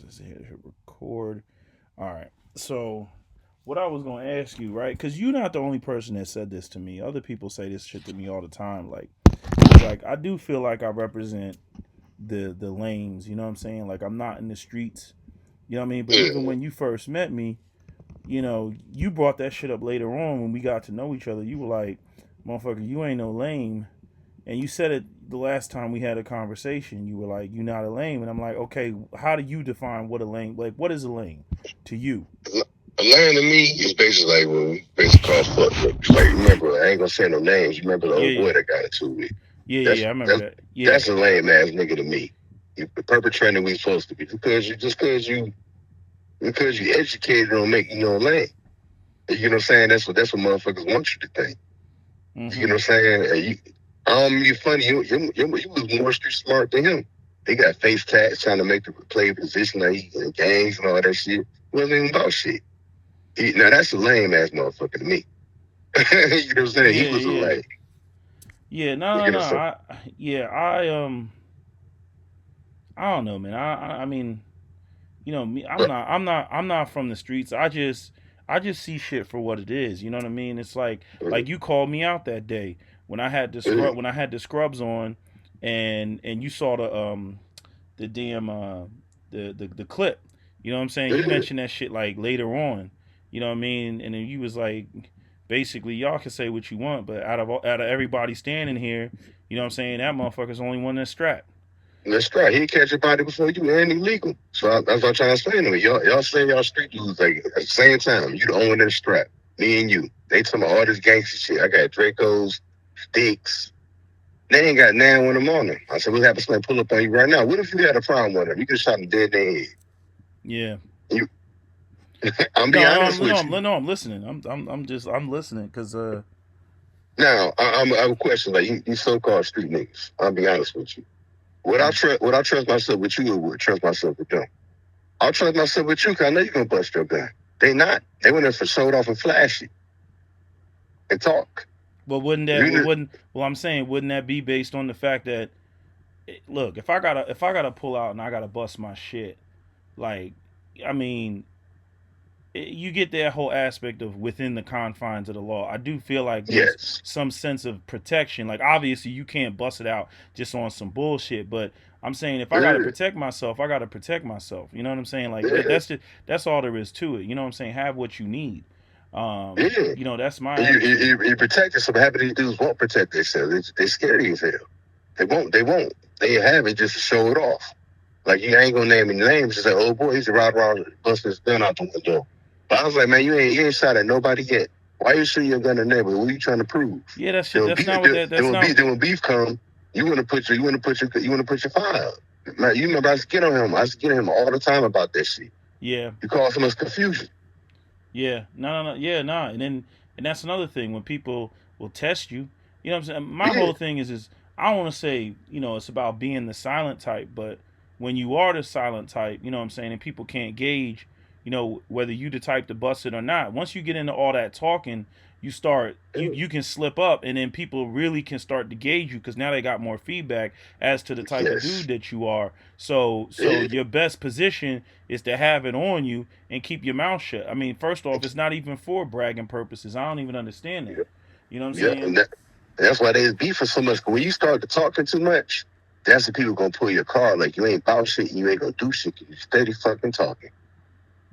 Let's hit record. All right. So, what I was going to ask you, right? Because you're not the only person that said this to me. Other people say this shit to me all the time. Like I do feel like I represent the lanes. You know what I'm saying? Like I'm not in the streets. You know what I mean? But even Mm. when you first met me, you brought that shit up later on when we got to know each other. You were like, "Motherfucker, you ain't no lame." And you said it the last time we had a conversation. You were like, "You're not a lame," and I'm like, "Okay, how do you define what a lame? Like, what is a lame to you?" A line to me is basically like when we basically call fuck niggas. Like remember, I ain't gonna say no names. You remember the Yeah, old yeah, boy that got into it? yeah, That's yeah. I remember that's that. Yeah, that's a lame ass nigga to me. You perpetrating we supposed to be because you educated don't make you no lame. You know what I'm saying? That's what motherfuckers want you to think. You know mm-hmm. what I'm saying? You funny. You was more street smart than him. He got face tats trying to make the play position like he in gangs and all that shit. Wasn't even about shit. Now that's a lame ass motherfucker to me. You know what I'm saying? He Yeah, was a yeah, lame. yeah. You No, no, know no. what I'm saying? I don't know, man. I mean, me. But I'm not from the streets. I just see shit for what it is. You know what I mean? It's like you called me out that day when uh, when I had the scrubs on, and you saw the damn the clip. You know what I'm saying? You uh, mentioned that shit like later on. You know what I mean? And then you was like, basically, y'all can say what you want, but out of everybody standing here, you know what I'm saying? That motherfucker's the only one that's strapped. let's try. He catch a body before you and illegal. So that's what I'm trying to explain to me. Y'all say y'all street dudes like at the same time. You the only one in the strap. Me and you. They talking about all this gangster shit. I got Dracos, sticks. They ain't got 9 in the morning. I said, we'll have somebody pull up on you right now. What if you had a problem with them? You could have shot them dead in their head. Yeah. You, I'm be No, no, honest I'm, no, with I'm, you. no, I'm listening. I'm listening because Now, I have a question. Like you so-called street niggas. I'll be honest with you. mm, Would I trust myself with you or would I trust myself with them? I'll trust myself with you because I know you're gonna bust your gun. They not. They went in for showed off and flashy and talk. well, wouldn't that, well, You wouldn't, well, I'm saying, wouldn't that be based on the fact that, look, if I gotta pull out and I gotta bust my shit, like, I mean, you get that whole aspect of within the confines of the law. I do feel like there's yes. some sense of protection. Like obviously you can't bust it out just on some bullshit, but I'm saying if I gotta Yeah, protect myself, I gotta protect myself. You know what I'm saying? Like yeah, that's all there is to it. You know what I'm saying? Have what you need. yeah. That's my And you, you, attitude. you you protect yourself. Half of these dudes won't protect themselves. They're scary as hell. They won't. They won't. They have it just to show it off. Like you ain't gonna name any names. Just say, oh boy, he's a ride around busting his gun out the window. But I was like, man, you ain't shot at nobody yet. Why you shooting your gun in the neighborhood? What are you trying to prove? Yeah, that shit. Then when That's beef, not what that. That's not. then when beef come, you wanna put your fire up. Man, you remember I used to get on him. I used to get on him all the time about that shit. Yeah, You cause so much confusion. yeah. No, no, no. Yeah, nah. And that's another thing when people will test you. You know what I'm saying? My Yeah, whole thing is I don't want to say, it's about being the silent type, but when you are the silent type, you know what I'm saying, and people can't gauge, whether you the type to bust it or not. Once you get into all that talking, you can slip up and then people really can start to gauge you because now they got more feedback as to the type of yes, dude that you are. So yeah, your best position is to have it on you and keep your mouth shut. I mean, first off, it's not even for bragging purposes. I don't even understand that. You know what I'm yeah. saying? That's why they beef for so much. When you start to talking too much, that's the people gonna pull your car. Like you ain't about shit, and you ain't gonna do shit. You steady fucking talking.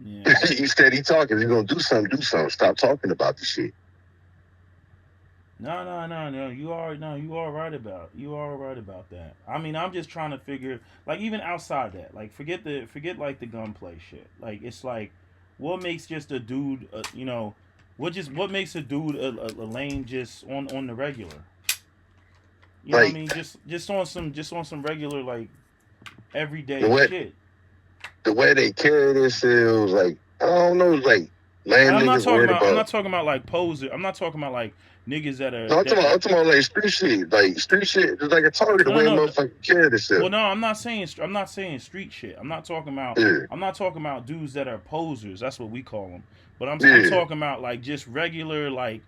Yeah. You steady talking. If you're gonna do something, do something. Stop talking about the shit. No, no, no, no. You are right about that. I mean, I'm just trying to figure like even outside that, like forget like the gunplay shit. Like it's like what makes just a dude, what makes a dude a lame just on the regular. You know what I Like mean? Just on some regular like the everyday way shit. the way they carry themselves, like I don't know, like And lame niggas worried I'm about. not talking about like poser. I'm not talking about like niggas that are No, that I'm talking about like street shit. Like street shit is like a target the no, way a no, no. motherfucker carry Well, themselves. no, I'm not saying street shit. Yeah, I'm not talking about dudes that are posers. That's what we call them. But I'm yeah, talking about like just regular like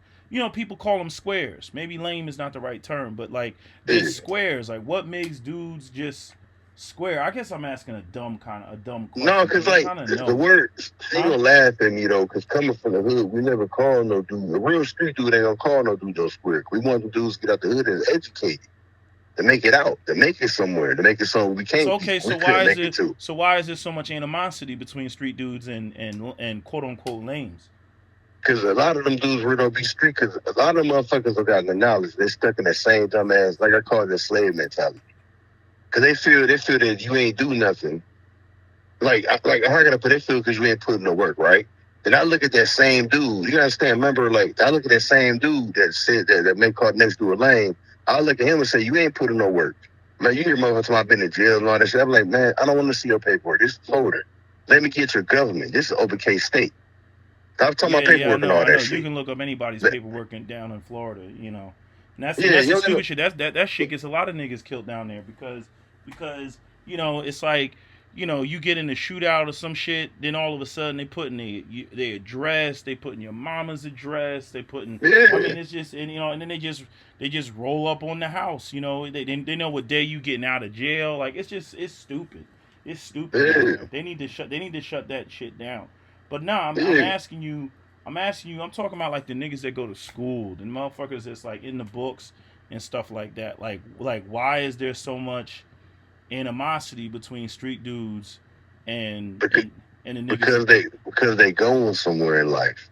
people call them squares. Maybe lame is not the right term, but like yeah. just squares. Like what makes dudes just Square. I guess I'm asking a dumb No, question cause because I like kind of the know, word, he huh? gonna laugh at me though, cause coming from the hood, we never call no dude. A real street dude ain't gonna call no dude no square. We want the dudes to get out the hood and educate to make it out, to make it somewhere, to make it somewhere we So can't be. okay, We couldn't make it to. so why is there so much animosity between street dudes and quote unquote lanes? Cause a lot of them dudes really don't be street. Cause a lot of them motherfuckers don't got the knowledge. They stuck in that same dumb ass, like I call it, the slave mentality. Cause they feel that you ain't do nothing. Like how can I put it? Feel because you ain't putting no work, right? Then I look at that same dude. You understand? Remember, like I look at that same dude that said that may call next door lane. I look at him and say, you ain't putting no work. Man, you hear motherfuckers talking about I've been in jail and all that shit. I'm like, man, I don't want to see your paperwork. This is Florida. Let me get your government. This is open case state. Stop talking Yeah, about yeah, paperwork and all I that know. You shit. can look up anybody's But, paperwork down in Florida, you know. And yeah, that's you the don't get no. stupid shit. That shit gets a lot of niggas killed down there because you know it's like you know you get in a shootout or some shit, then all of a sudden they put in their address, they put in your mama's address, they put in. I Yeah, mean, it's just and you know, and then they just roll up on the house, you know. They know what day you getting out of jail. Like it's stupid. It's stupid down yeah, there. They need to shut that shit down. But nah, I'm yeah. asking you. I'm talking about like the niggas that go to school, the motherfuckers that's like in the books and stuff like that. Why is there so much animosity between street dudes and Because, and and the niggas because that they going somewhere in life.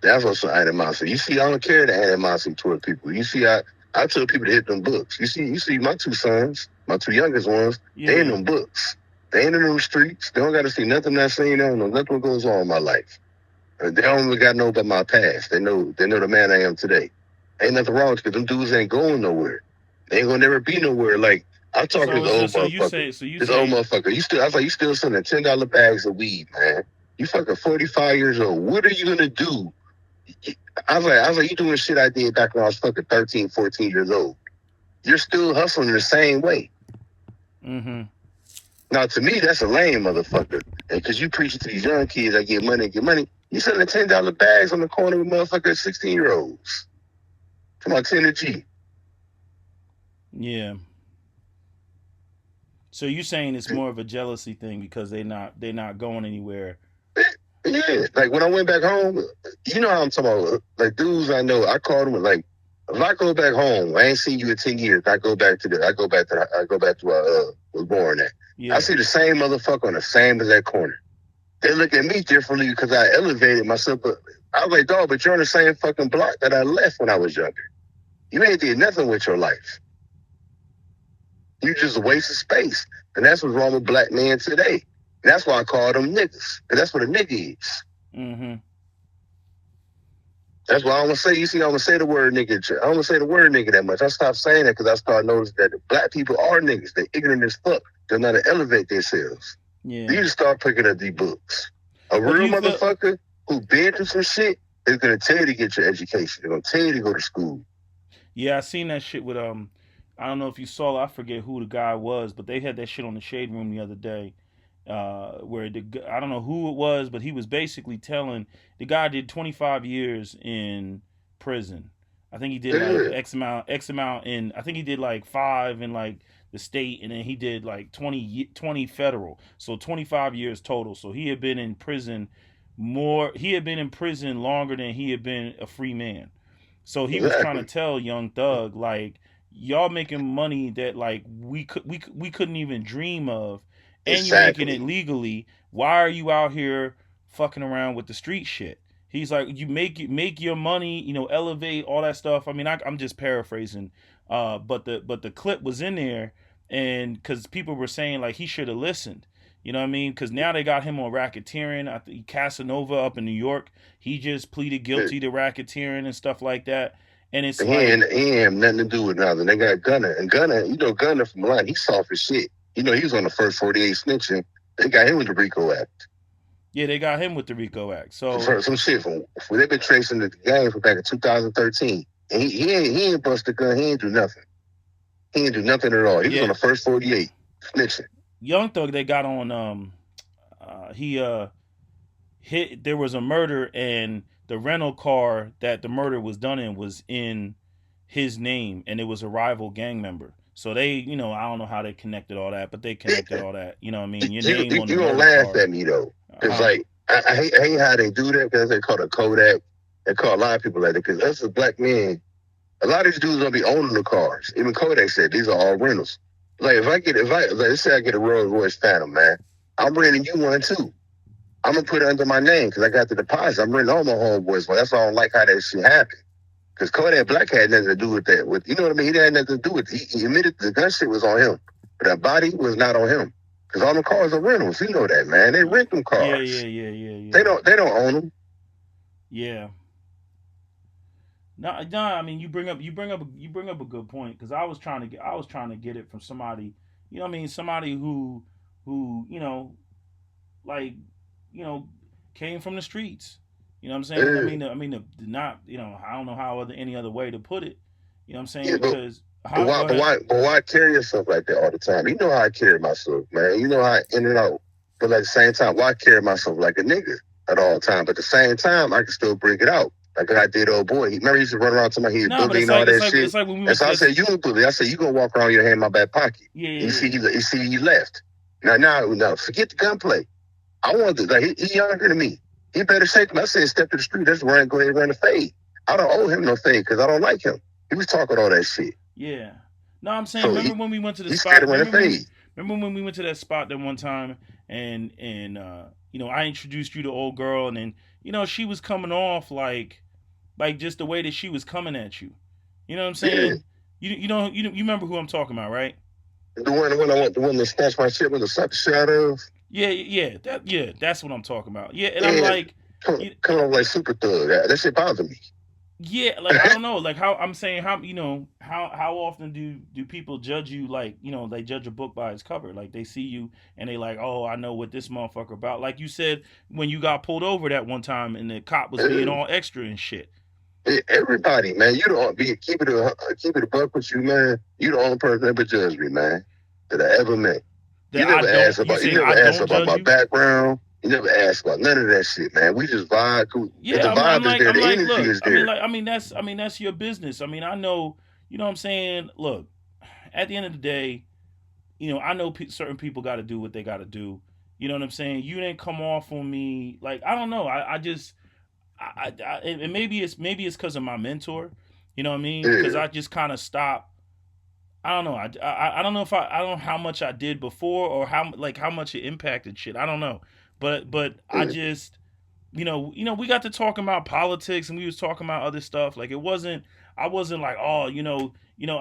That's what's animosity. You see, I don't care the animosity toward people. You see, I tell people to hit them books. You see, my two sons, my two youngest ones, they in yeah. them books. They ain't in them streets. They don't got to see nothing I seen. They don't know nothing what goes on in my life. They don't even got to know about my past. They know the man I am today. Ain't nothing wrong because them dudes ain't going nowhere. They ain't gonna never be nowhere. Like I'm talking to this old motherfucker. You This old say motherfucker. I was like, you still selling $10 bags of weed, man. You fucking 45 years old. What are you gonna do? I was like, you doing shit I did back when I was fucking 13, 14 years old. You're still hustling the same way. mm-hmm. Now, to me, that's a lame motherfucker. And because you preaching to these young kids, I get money. You selling $10 bags on the corner with motherfuckers 16-year-olds. Come on, 10 to G. Yeah. So you saying it's more of a jealousy thing because they're not going anywhere. Yeah, like when I went back home, you know how I'm talking about. Like dudes I know, I called them like, if I go back home, I ain't seen you in 10 years. I go back to where I was born at. I Yeah. see the same motherfucker on the same exact corner. They look at me differently because I elevated myself. But I was like, dog, but you're on the same fucking block that I left when I was younger. You ain't did nothing with your life. You just a waste of space. And that's what's wrong with black men today. And that's why I call them niggas. And that's what a nigga is. Mm-hmm. That's why I don't say, you see, I don't say the word nigga. I don't say the word nigga that much. I stopped saying that because I started noticing that the black people are niggas. They're ignorant as fuck. They're not to elevate themselves. Yeah. You just start picking up these books. A But do real you feel motherfucker who been through some shit is going to tell you to get your education. They're going to tell you to go to school. Yeah, I seen that shit with I don't know if you saw it, I forget who the guy was, but they had that shit on the Shade Room the other day. Where I don't know who it was, but he was basically telling the guy did 25 years in prison. I think he did like Yeah, X amount in. I think he did like 5 in like the state, and then he did like 20 federal. So 25 years total. So he had been in prison more. He had been in prison longer than he had been a free man. So he was trying to exactly. tell Young Thug like y'all making money that like we couldn't even dream of, and you making it Exactly. legally. Why are you out here fucking around with the street shit? He's like, you make your money, you know, elevate all that stuff. I mean, I'm just paraphrasing, but the clip was in there, and because people were saying like he should have listened. You know what I mean? Because now they got him on racketeering. I think Casanova up in New York, he just pleaded guilty to racketeering and stuff like that. And it's like, He ain't have nothing to do with nothing. They got Gunner. And Gunner, Gunner from Line, he's soft as shit. He was on the first 48 snitching. They got him with the RICO Act. yeah, they got him with the RICO Act. So For some shit from they've been tracing the game from back in 2013. And he ain't bust a gun. He ain't do nothing. He ain't do nothing at all. He was on yeah, the first 48 snitching. Young Thug they got on he hit there was a murder, and the rental car that the murder was done in was in his name, and it was a rival gang member. So they, I don't know how they connected all that, but they connected all that. You know what I mean? Your You name you, on the you gonna murder laugh card. at me though, because Huh? like I hate how they do that because they call it Kodak. They call a lot of people like that because us as black men, a lot of these dudes gonna be owning the cars. Even Kodak said these are all rentals. Like if I like, let's say I get a Rolls Royce Phantom, man, I'm renting you one too. I'm gonna put it under my name because I got the deposit. I'm renting all my homeboys, but that's why I don't like how that shit happened. Because Kodak Black had nothing to do with that. With you know what I mean? He had nothing to do with it. He admitted the gun shit was on him, but that body was not on him. Because all the cars are rentals. You know that, man. They rent them Yeah, cars. yeah, yeah, yeah, They yeah, don't own them. yeah. No, no. I mean, you bring up a good point because I was trying to get it from somebody. What I mean, somebody who like you know came from the streets. You know what I'm saying? Yeah, Not I don't know how any other way to put it. You know what I'm saying? yeah, Because huh? Go but ahead. why carry yourself like that all the time? You know how I carry myself, man. You know how I in and out. But at the same time, why carry myself like a nigga at all time? But at the same time, I can still bring it out. Like I did old boy. Remember he used to run around to my head No, but bullying it's all like it's that like shit. it's like when we And went to so I this. said, you a bully. I said, you gonna walk around with your hand in my back pocket. Yeah, And yeah, yeah. you see he left. Now, forget the gunplay. I want to like he younger than me. He better shake me. I said, step to the street. Let's run, go ahead and run the fade. I don't owe him no fade because I don't like him. He was talking all that shit. Yeah. No, I'm saying. So Remember when we went to the he's scared spot? to run the fade. Remember when we went to that spot that one time, and I introduced you to old girl, and then she was coming off like just the way that she was coming at you. You know what I'm Yeah. saying? You remember who I'm talking about, right? The one that snatched my shit with the suck the shit out of. Yeah, yeah, that's what I'm talking about. Yeah, and I'm Yeah. like, you, Come on like super thug. That shit bothered me. yeah, like I don't know, like how I'm saying how often do people judge you like they judge a book by its cover, like they see you and they like, oh, I know what this motherfucker about, like you said when you got pulled over that one time and the cop was being Yeah. all extra and shit. Everybody, man, you don't be keep it a buck with you, man. You the only person that ever judged me, man, that I ever met. That I don't. You You saying never I asked don't about judge my you? background. You never asked about none of that shit, man. We just vibe. If Yeah, the I'm vibe is like, there, I'm the like, energy look, is there. that's your business. I mean, I know, what I'm saying. Look, at the end of the day, I know certain people got to do what they got to do. You know what I'm saying? You didn't come off on me like I don't know. I just, and maybe it's because of my mentor. You know what I mean? Because Yeah, I just kind of stopped. I don't know. I don't know if I don't know how much I did before or how much it impacted shit. I don't know, but I yeah, just we got to talking about politics and we was talking about other stuff. Like it wasn't, I wasn't like, oh, I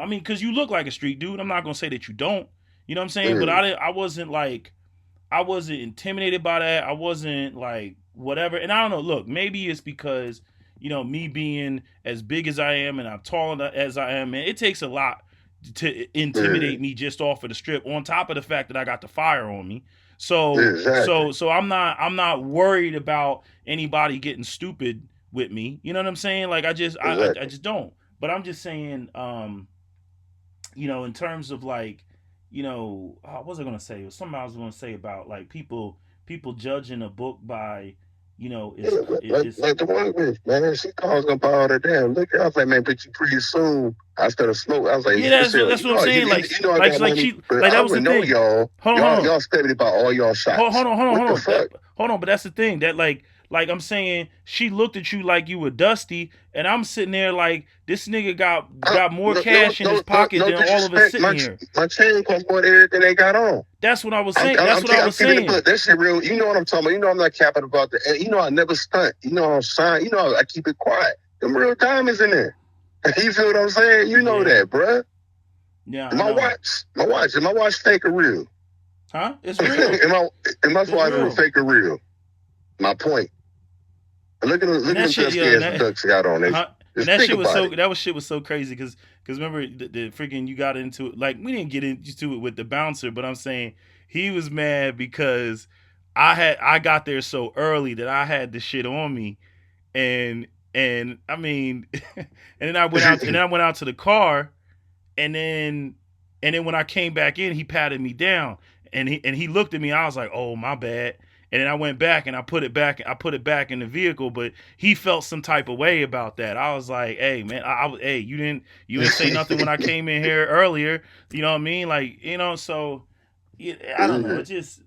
mean, because you look like a street dude. I'm not gonna say that you don't. You know what I'm saying? But yeah, I wasn't like, I wasn't intimidated by that. I wasn't like whatever. And I don't know. Look, maybe it's because me being as big as I am and I'm tall as I am, man, it takes a lot to yeah, intimidate me just off of the strip. On top of the fact that I got the fire on me, so exactly, so so I'm not worried about anybody getting stupid with me. You know what I'm saying? Like I exactly. just don't. But I'm just saying, in terms of like, what was I gonna say? It was something I was gonna say about like people judging a book by, Yeah, is like the one bitch, man, she calls gonna buy all that damn liquor. I was like, man, but you pretty soon. I started smoke. I was like, yeah. you That's said, that's what I'm saying. Like you know I like got like money, she but like I that was the would know thing. y'all. Hold on. Y'all studied about all y'all Hold shots. on, hold on, What hold the on. That, fuck? hold on, but that's the thing. That like I'm saying, she looked at you like you were dusty, and I'm sitting there like this nigga got more cash in his pocket No than all of us disrespect. sitting here. My chain cost more than everything they got on. That's what I was saying. That's what I I'm was keeping it, saying. but that shit real. You know what I'm talking about. You know I'm not capping about that. And you know I never stunt. You know I'm shine. You know I keep it quiet. Them real diamonds in there. You feel what I'm saying? You know Yeah, that, bruh. yeah, I My know. watch, my watch fake or real? Huh? It's real. am I, am I It's watch real. fake or real? My point. And Look at that them shit, dusty yo, and ass that, ducks got on. They and just that think shit was about so it. shit was so crazy because remember the freaking you got into it, like we didn't get into it with the bouncer, but I'm saying he was mad because I got there so early that I had the shit on me, and I mean and then I went out to the car, and then when I came back in he patted me down, and he looked at me. I was like, oh, my bad. And then I went back and I put it back. I put it back in the vehicle, but he felt some type of way about that. I was like, "Hey, man, hey, you didn't say nothing when I came in here earlier. You know what I mean? Like, so yeah, I don't know. It just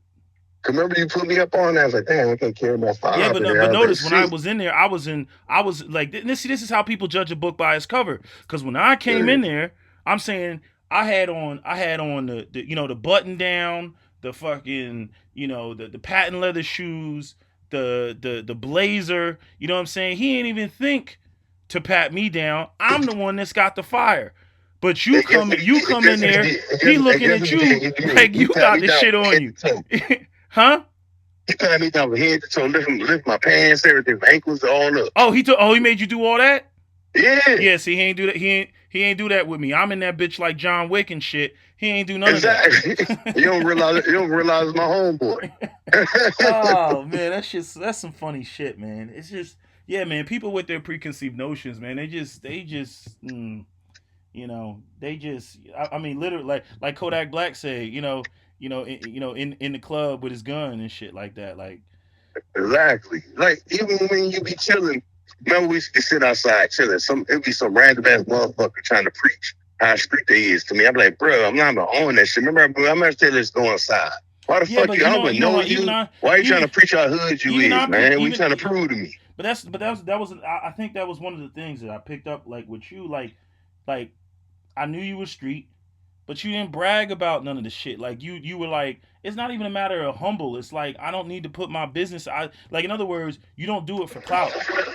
Remember you put me up on that? I was like, damn, I can't carry my yeah, five but in there. but I was like, notice when I shit. was in there, I was like, this is how people judge a book by its cover. Because when I came in there, I'm saying I had on the the button down, the fucking the patent leather shoes, the blazer. You know what I'm saying? He ain't even think to pat me down. I'm the one that's got the fire. But I guess you come in what you there, did. he I looking guess at what you you did. You did. like You you pat got me this down shit from on head you, to toe. huh? You pat me down from head to toe, lift my pants, everything, my ankles all up. He made you do all that? Yeah, Yeah, see, he ain't do that. He ain't do that with me. I'm in that bitch like John Wick and shit. He ain't do none of exactly. You that. don't realize. You don't realize my homeboy. Oh man, that's some funny shit, man. It's just yeah, man. People with their preconceived notions, man. They just. I mean, literally, like Kodak Black said, in the club with his gun and shit like that. Like, Exactly. Like even when you be chilling, remember we used to sit outside chilling. It'd be some random ass motherfucker trying to preach how street they is to me. I'm like, bro, I'm not even on that shit. Remember, I'm not telling this go inside. Why the yeah, fuck but you? I don't even know what? you. Why you trying Even to preach how hood you even is, I pick man? What you even trying to prove to me? But that was I think that was one of the things that I picked up like with you like I knew you were street, but you didn't brag about none of the shit. Like you were like it's not even a matter of humble. It's like I don't need to put my business. I like in other words, you don't do it for clout.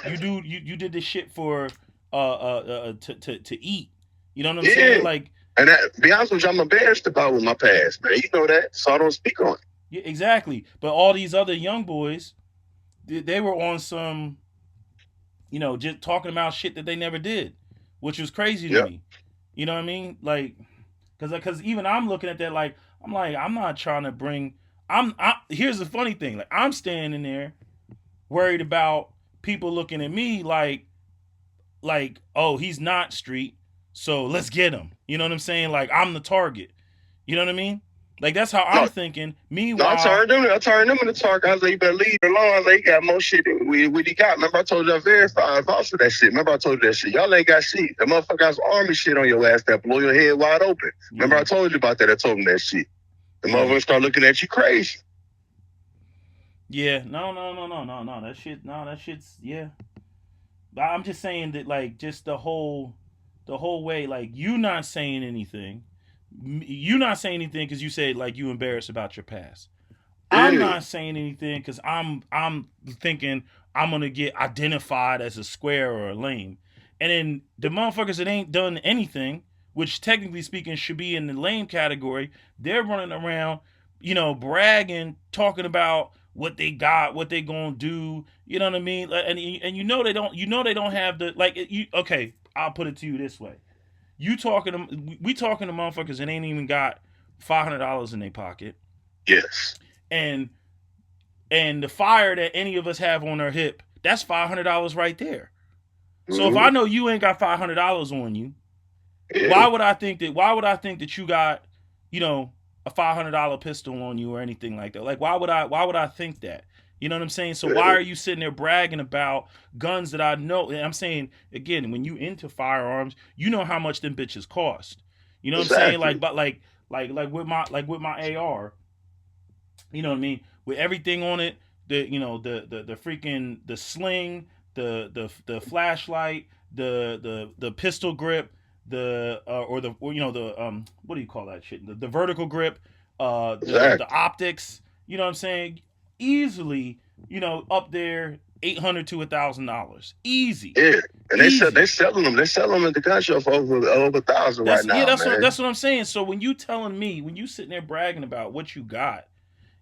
You did this shit for to eat. You know what I'm saying? Yeah. Like And be honest with you, I'm embarrassed about with my past, man. You know that, so I don't speak on it. yeah, exactly. But all these other young boys, they were on some just talking about shit that they never did, which was crazy to Yeah. me. You know what I mean? Like, cause even I'm looking at that like I'm not trying to bring. Here's the funny thing. Like I'm standing there worried about people looking at me like oh he's not street, so let's get him. You know what I'm saying? Like I'm the target. You know what I mean? Like that's how I'm No, thinking. no, Meanwhile, I turned them in the talk. I was like, you better leave it alone. I was like, he got more shit than what he got. Remember I told you I verified vouch for that shit. Remember I told you that shit. Y'all ain't got shit. The motherfucker got some army shit on your ass that blow your head wide open. Remember I told you about that. I told him that shit. The motherfucker start looking at you crazy. Yeah, no. That shit's yeah. But I'm just saying that like just the whole way like you not saying anything. You not saying anything because you said like you embarrassed about your past. I'm Yeah, not saying anything because I'm thinking I'm gonna get identified as a square or a lame, and then the motherfuckers that ain't done anything, which technically speaking should be in the lame category, they're running around, bragging, talking about what they got, what they gonna do. You know what I mean? And they don't have the like. Okay, I'll put it to you this way: we talking to motherfuckers that ain't even got $500 in their pocket, yes. and the fire that any of us have on our hip, that's $500 right there. So if I know you ain't got $500 on you, why would I think that? Why would I think that you got, a $500 pistol on you or anything like that? Like why would I think that? You know what I'm saying? So why are you sitting there bragging about guns that I know? And I'm saying again, when you into firearms, you know how much them bitches cost. You know what I'm saying? Like, but with my AR, you know what I mean? With everything on it, the freaking the sling, the flashlight, the pistol grip, the what do you call that shit? The vertical grip, the optics. You know what I'm saying? Easily, up there. $800 to $1,000, easy. Yeah, and Easy. they selling them. They selling them at the gun shop for over 1,000 right now, man. That's what I'm saying. So when you telling me, when you sitting there bragging about what you got,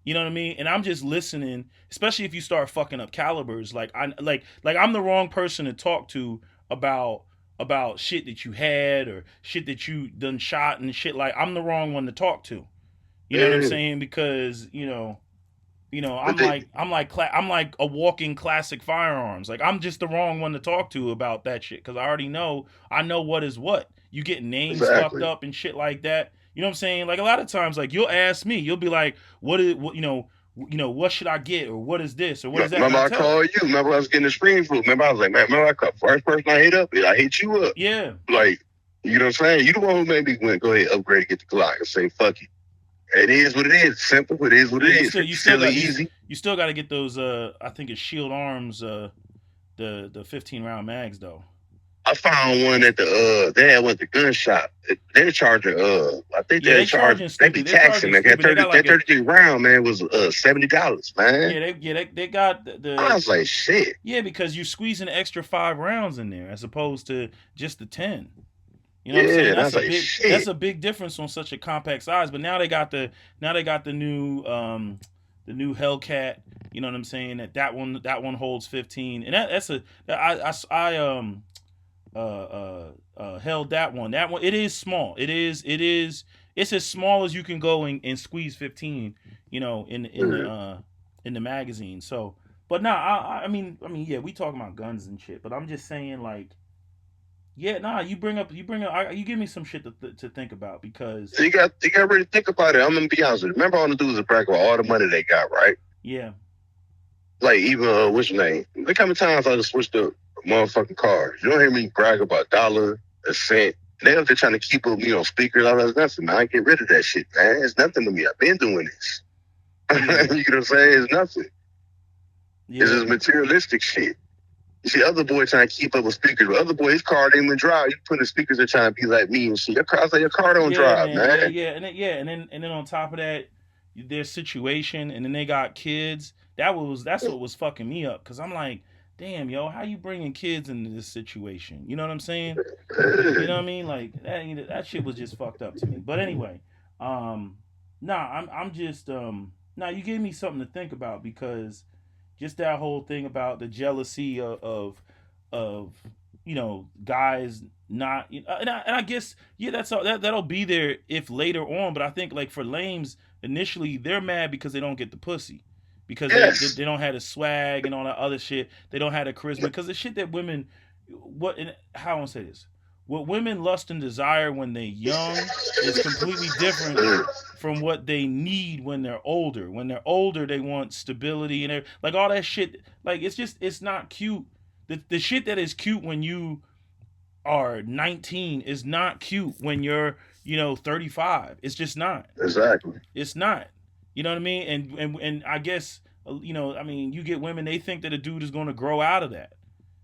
you know what I mean? And I'm just listening, especially if you start fucking up calibers. Like I'm the wrong person to talk to about shit that you had or shit that you done shot and shit. Like I'm the wrong one to talk to. You know what I'm saying? Because I'm like a walking classic firearms. Like I'm just the wrong one to talk to about that shit because I know what is what. You get names fucked up and shit like that. You know what I'm saying? Like a lot of times, like you'll ask me, you'll be like, what what should I get, or what is this, or what is that? And Remember I I tell, called you. Remember I was getting the screen food. Remember I was like, man, remember I called first person I hit up. I hit you up. yeah, Like, you know what I'm saying? You the one who made me go ahead, upgrade, and get the Glock, and say fuck it. It is what it is. Simple. It is what it is. you still Silly, got easy. you still got to get those. I think it's Shield Arms. The 15 round mags though. I found one at the they had went to gun shop. They're charging I think Yeah, they're they charging charging they be stupid. They taxing charging man. stupid. They got like That 33 round man was $70, man. they got I was like shit. yeah, because you're squeezing an extra 5 rounds in there as opposed to just the 10. You know what I'm Yeah, saying? and I That's was a like big shit. that's a big difference on such a compact size. But now they got the new Hellcat. You know what I'm saying? That one holds 15, and that's a held that one. That one, it is small. It's as small as you can go and squeeze 15. In the magazine. So, but nah, I mean, yeah, we talking about guns and shit. But I'm just saying, like, yeah, nah, you give me some shit to think about because You got to really think about it. I'm gonna be honest with you. Remember all the dudes that brag about all the money they got, right? yeah, Like even what's your name? Look how many times I just switched up motherfucking cars. You don't hear me brag about a dollar, a cent. They up there trying to keep up, speakers, all that nothing, man. I get rid of that shit, man. It's nothing to me. I've been doing this. Yeah. You know what I'm saying? It's nothing. yeah, It's just materialistic shit. You see other boy trying to keep up with speakers. But other boy, his car didn't even drive. You putting the speakers there trying to be like me and shit. I was like, your car don't drive, man. yeah, and then on top of that, their situation, and then they got kids. That's what was fucking me up because I'm like, damn, yo, how you bringing kids into this situation? You know what I'm saying? You know what I mean? Like that shit was just fucked up to me. But anyway, I'm just you gave me something to think about because just that whole thing about the jealousy of guys not and I guess yeah that'll be there if later on, but I think like for lames initially they're mad because they don't get the pussy because they don't have the swag and all that other shit, they don't have the charisma because the shit that women how I want to say this, what women lust and desire when they're young is completely different from what they need when they're older. When they're older, they want stability and like all that shit. Like it's not cute. The shit that is cute when you are 19 is not cute when you're 35. It's just not. Exactly. It's not. You know what I mean? And I guess you get women, they think that a dude is going to grow out of that.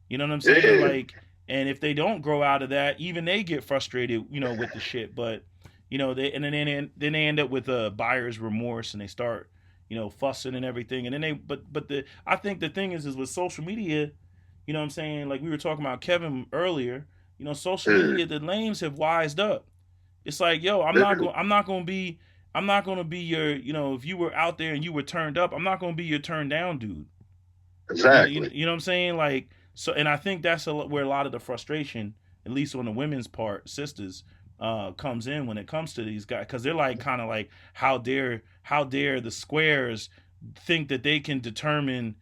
You know what I'm saying? Yeah. Like, and if they don't grow out of that, even they get frustrated, with the shit. But then they end up with a buyer's remorse and they start, fussing and everything. And then I think the thing is with social media, you know what I'm saying? Like we were talking about Kevin earlier, social media, the lames have wised up. It's like, yo, I'm not going to be your, if you were out there and you were turned up, I'm not going to be your turned down dude. Exactly. You know what I'm saying? Like, so, and I think that's where a lot of the frustration, at least on the women's part, sisters, comes in when it comes to these guys, because they're like kind of like, how dare the squares think that they can determine,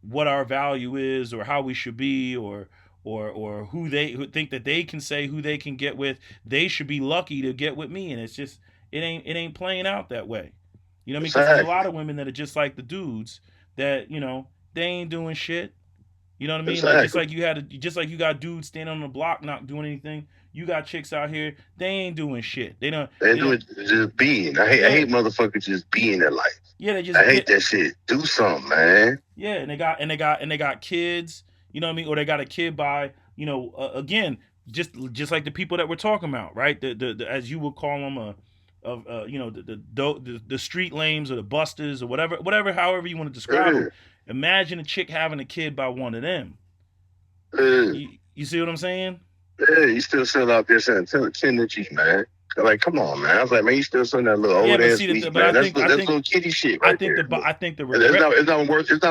what our value is or how we should be or who think that they can say who they can get with. They should be lucky to get with me, and it's just it ain't playing out that way. You know what I mean? Because there's a lot of women that are just like the dudes that they ain't doing shit. You know what I mean? Exactly. Like just like you got dudes standing on the block not doing anything. You got chicks out here, they ain't doing shit. They doing just being. I hate motherfuckers just being their life. Yeah, I hate that shit. Do something, man. Yeah, and they got kids. You know what I mean? Or they got a kid by again, just like the people that we're talking about, right? The as you would call them the street lames or the busters or whatever, however you want to describe them. Imagine a chick having a kid by one of them. You see what I'm saying? Yeah, you still sell out there selling 10 inches, man. Like, come on, man. I was like, man, you still selling that little old ass meat, man. That's little kitty shit right there. I think the regret, it's not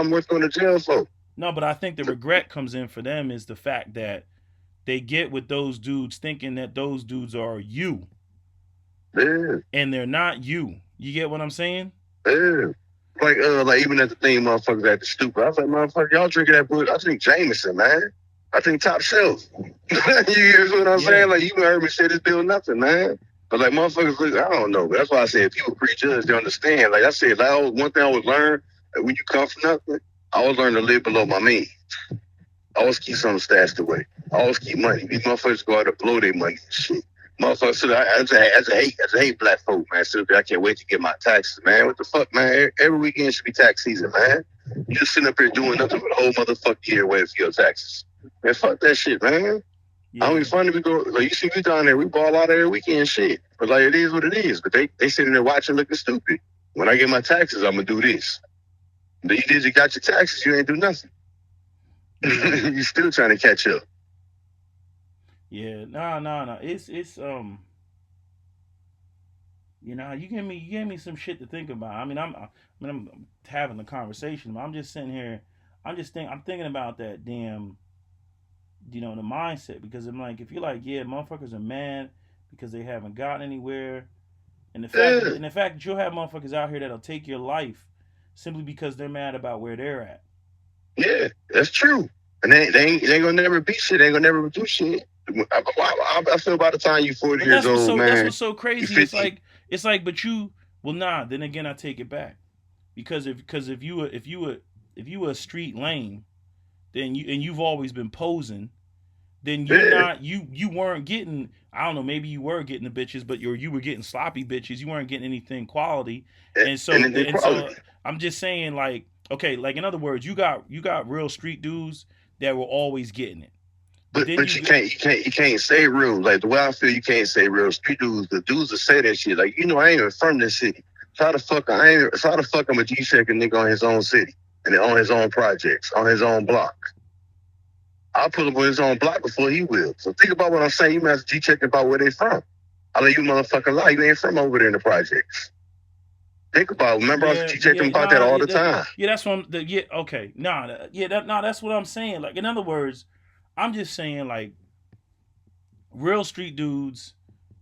worth going to jail for. No, but I think the regret comes in for them is the fact that they get with those dudes thinking that those dudes are you. Yeah. And they're not you. You get what I'm saying? Yeah. Like even at the thing, motherfuckers at the stupid. I was like, motherfucker, y'all drinking that bullshit. I drink Jameson, man. I think top shelf. You hear what I'm saying? Like, you heard me say this bill nothing, man. But like motherfuckers, look, I don't know. But that's why I said people prejudge. They understand. Like I said, like, one thing I would learn, like, when you come from nothing, I always learn to live below my means. I always keep something stashed away. I always keep money. These motherfuckers go out to blow their money and shit. Motherfuckers, so I hate black folk, man. So I can't wait to get my taxes, man. What the fuck, man? Every weekend should be tax season, man. You just sitting up here doing nothing for the whole motherfucking year waiting for your taxes. Man, fuck that shit, man. Yeah. I don't be funny. We go, like, you see me down there, we ball out every weekend shit. But like, it is what it is. But they sitting there watching looking stupid. When I get my taxes, I'm gonna do this. But you got your taxes, you ain't do nothing. You still trying to catch up. Yeah, no. It's you gave me some shit to think about. I mean, I'm having a conversation, but I'm just sitting here. I'm thinking about that damn, the mindset because I'm like, if you're like, yeah, motherfuckers are mad because they haven't gotten anywhere, and the fact that you'll have motherfuckers out here that'll take your life simply because they're mad about where they're at. Yeah, that's true. And they ain't gonna never be shit. They ain't gonna never do shit. I feel by the time you 40 years old, man. That's what's so crazy. It's like, but you, well, nah. Then again, I take it back because if you were a street lame, then you've always been posing. Then you weren't getting. I don't know. Maybe you were getting the bitches, but you were getting sloppy bitches. You weren't getting anything quality. And so I'm just saying, like, okay, like in other words, you got real street dudes that were always getting it. But you can't say real. Like the way I feel, you can't say real street dudes. The dudes that say that shit, like, I ain't even from this city. Try to fuck I'm a G-checking nigga on his own city and on his own projects, on his own block. I'll put him on his own block before he will. So think about what I'm saying. You must G-checking about where they from. I'll let you motherfucking lie. You ain't from over there in the projects. Think about it. Remember, I was G-checking about that all the time. Yeah, that's what okay. That's what I'm saying. Like, in other words, I'm just saying, like, real street dudes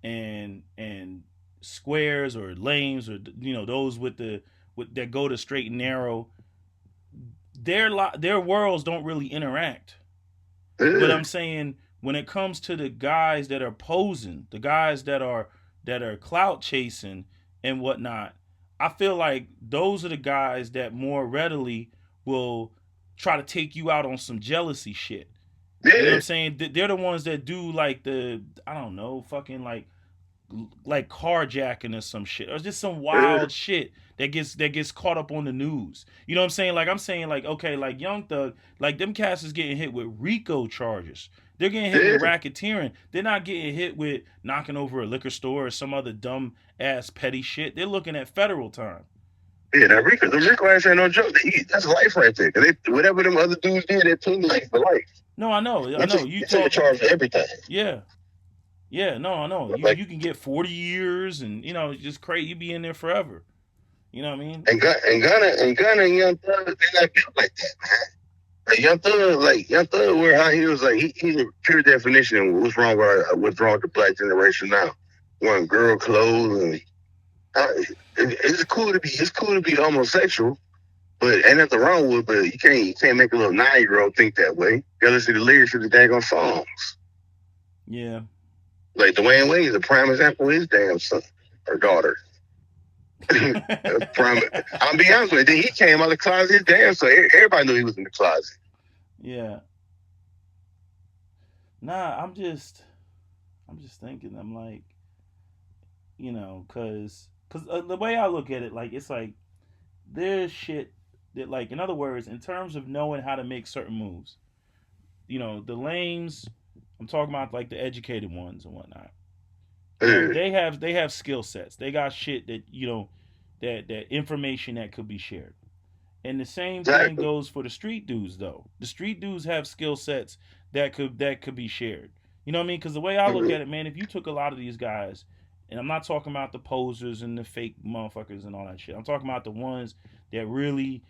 and squares or lames or those that go to straight and narrow, their worlds don't really interact. But I'm saying when it comes to the guys that are posing, the guys that are clout chasing and whatnot, I feel like those are the guys that more readily will try to take you out on some jealousy shit. Yeah. You know what I'm saying? They're the ones that do like I don't know, fucking like carjacking or some shit, or just some wild shit that gets caught up on the news. You know what I'm saying? Like, I'm saying, like, okay, like Young Thug, like them cats is getting hit with RICO charges. They're getting hit with racketeering. They're not getting hit with knocking over a liquor store or some other dumb ass petty shit. They're looking at federal time. Yeah, the RICO ass ain't no joke. That's life right there. Whatever them other dudes did, they're putting life for life. No, I know. You take charge for everything. Yeah. Yeah, no, I know. You can get 40 years and, just crazy. You be in there forever. You know what I mean? And Gunna and Young Thug, they're not built like that, man. Young Thug wear high heels. Like, he's a pure definition of what's wrong with the black generation now. Wearing girl clothes and it's cool to be homosexual, but ain't nothing wrong with it. But you can't make a little 9-year-old think that way. You gotta listen to the lyrics of the daggone songs. Yeah. Like Dwayne Wade is a prime example of his damn son or daughter. I'm be honest with you. He came out of the closet his damn son. Everybody knew he was in the closet. Yeah. Nah, I'm just thinking. I'm like, because the way I look at it, like, it's like there's shit that, like, in other words, in terms of knowing how to make certain moves, the lames. I'm talking about like the educated ones and whatnot. They have skill sets. They got shit that that information that could be shared. And the same thing goes for the street dudes, though. The street dudes have skill sets that could be shared. You know what I mean? Because the way I look at it, man, if you took a lot of these guys, and I'm not talking about the posers and the fake motherfuckers and all that shit. I'm talking about the ones that really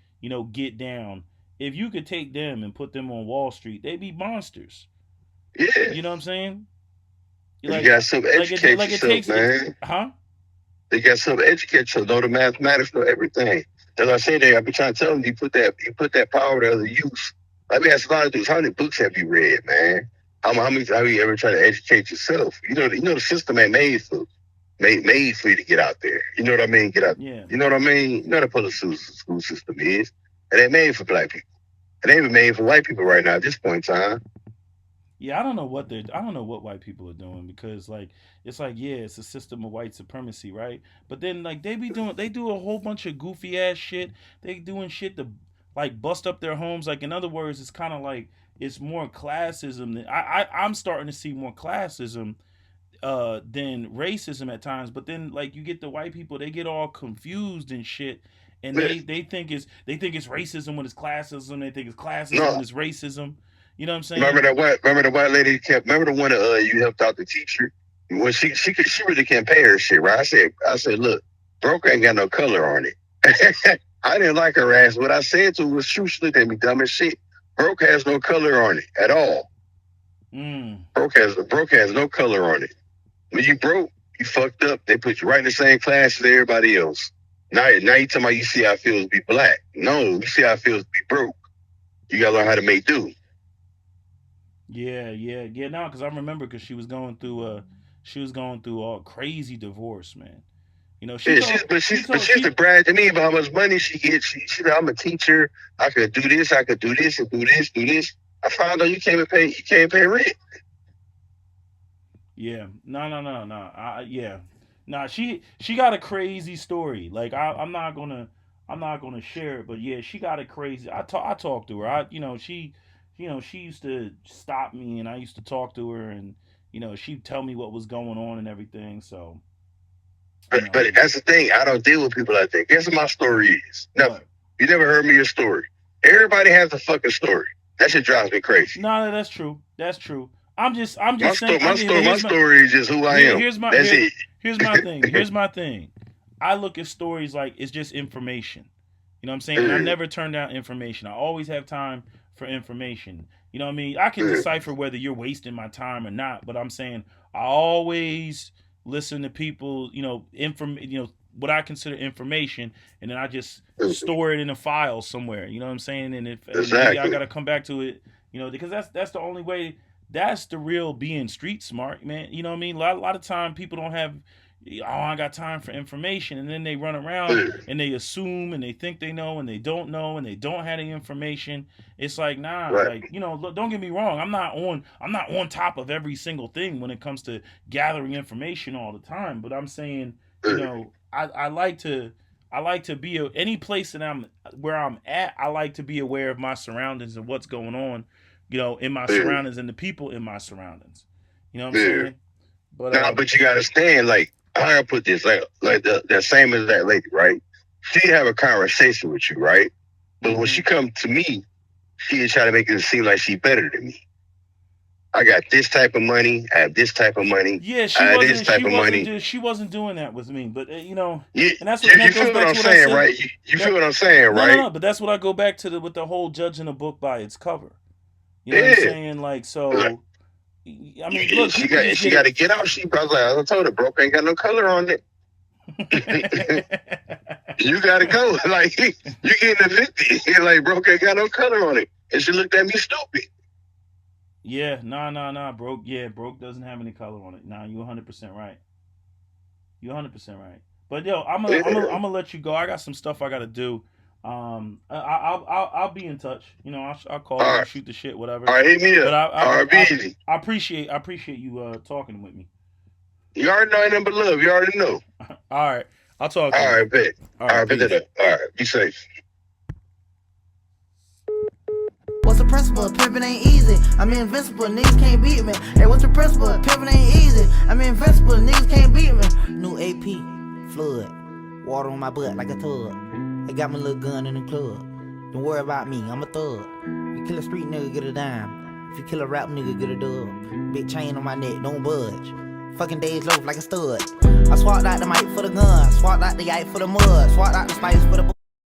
get down. If you could take them and put them on Wall Street, they'd be monsters. Yeah. You know what I'm saying? You got some educate yourself, man. Huh? They got some educate yourself, know the mathematics, know everything. As I say there, I've been trying to tell them, you put that power to other use. Let me ask a lot of dudes, how many books have you read, man? How many have you ever tried to educate yourself? The system ain't made for made for you to get out there. You know what I mean? Get out. Yeah. You know what I mean? You know what the public school system is, and they made for black people. And they even made for white people right now at this point in time. Yeah, I don't know what white people are doing because like it's like yeah, it's a system of white supremacy, right? But then like they do a whole bunch of goofy ass shit. They doing shit to like bust up their homes. Like in other words, it's kind of like it's more classism than I'm starting to see more classism than racism at times. But then like you get the white people, they get all confused and shit. And they think it's racism when it's classism. They think it's classism No, when it's racism. You know what I'm remember saying? the white lady kept. Remember the one that you helped out the teacher when she really can't pay her shit, right? I said, look, broke ain't got no color on it. I didn't like her ass. What I said to her was true. She looked at me dumb as shit. Broke has no color on it at all. Broke has no color on it. When you broke, you fucked up. They put you right in the same class as everybody else. Now you talking about you see how it feels to be black. No, you see how it feels to be broke. You gotta learn how to make do. Yeah. No, because I remember because she was going through all crazy divorce, man. You know, she's the brag to me about how much money she gets. She said, I'm a teacher. I could do this and do this. I found out you can't pay rent. Yeah. No. Yeah. Nah, she got a crazy story. Like I'm not gonna share it, but yeah, she got a crazy. I talked to her. She used to stop me, and I used to talk to her, and she'd tell me what was going on and everything. So, but that's the thing. I don't deal with people like that. Guess what my story is? Nothing. What? You never heard me a story. Everybody has a fucking story. That shit drives me crazy. No, that's true. I'm just saying. My story is just who I am. That's it. Here's my thing. I look at stories like it's just information. You know what I'm saying? And I never turn down information. I always have time for information. You know what I mean? I can decipher whether you're wasting my time or not, but I'm saying I always listen to people, what I consider information, and then I just store it in a file somewhere. You know what I'm saying? And if maybe I gotta come back to it, because that's the only way. That's the real being street smart, man. You know what I mean? A lot of time people don't have, I got time for information, and then they run around and they assume and they think they know and they don't know and they don't have the information. It's like, nah, right. Like, look, don't get me wrong. I'm not on top of every single thing when it comes to gathering information all the time. But I'm saying, I like to be any place that where I'm at. I like to be aware of my surroundings and what's going on. In my surroundings and the people in my surroundings. You know what I'm saying? But you gotta understand, like, how I put this, like the same as that lady, right? She'd have a conversation with you, right? But when she come to me, she'd try to make it seem like she's better than me. I got this type of money. I have this type of money. Yeah, she wasn't doing that with me, but and that's what you feel what I'm saying, right? You feel what I'm saying, right? No, but that's what I go back to with the whole judging a book by its cover. You know what I'm saying? Like, so, I mean, look. She got to get out. I told her, broke ain't got no color on it. You got to go. Like, you getting a 50. Like, broke ain't got no color on it. And she looked at me stupid. Yeah, nah, broke. Yeah, broke doesn't have any color on it. Nah, you're 100% right. You're 100% right. But, yo, I'm gonna let you go. I got some stuff I got to do. I'll be in touch. I'll call you, shoot the shit, whatever. All right, hit me up. But I appreciate you talking with me. You already know nothing but love. You already know. All right, I'll talk to you. All right, bet. All right, bet. All right, be safe. What's the principle? Pimpin' ain't easy. I'm invincible, niggas can't beat me. Hey, what's the principle? Pimpin' ain't easy. I'm invincible, niggas can't beat me. New AP, flood, water on my butt like a tub. I got my little gun in the club. Don't worry about me, I'm a thug. You kill a street nigga, get a dime. If you kill a rap nigga, get a dub. Big chain on my neck, don't budge. Fucking days loaf like a stud. I swapped out the mic for the gun. Swapped out the yike for the mud. Swapped out the spice for the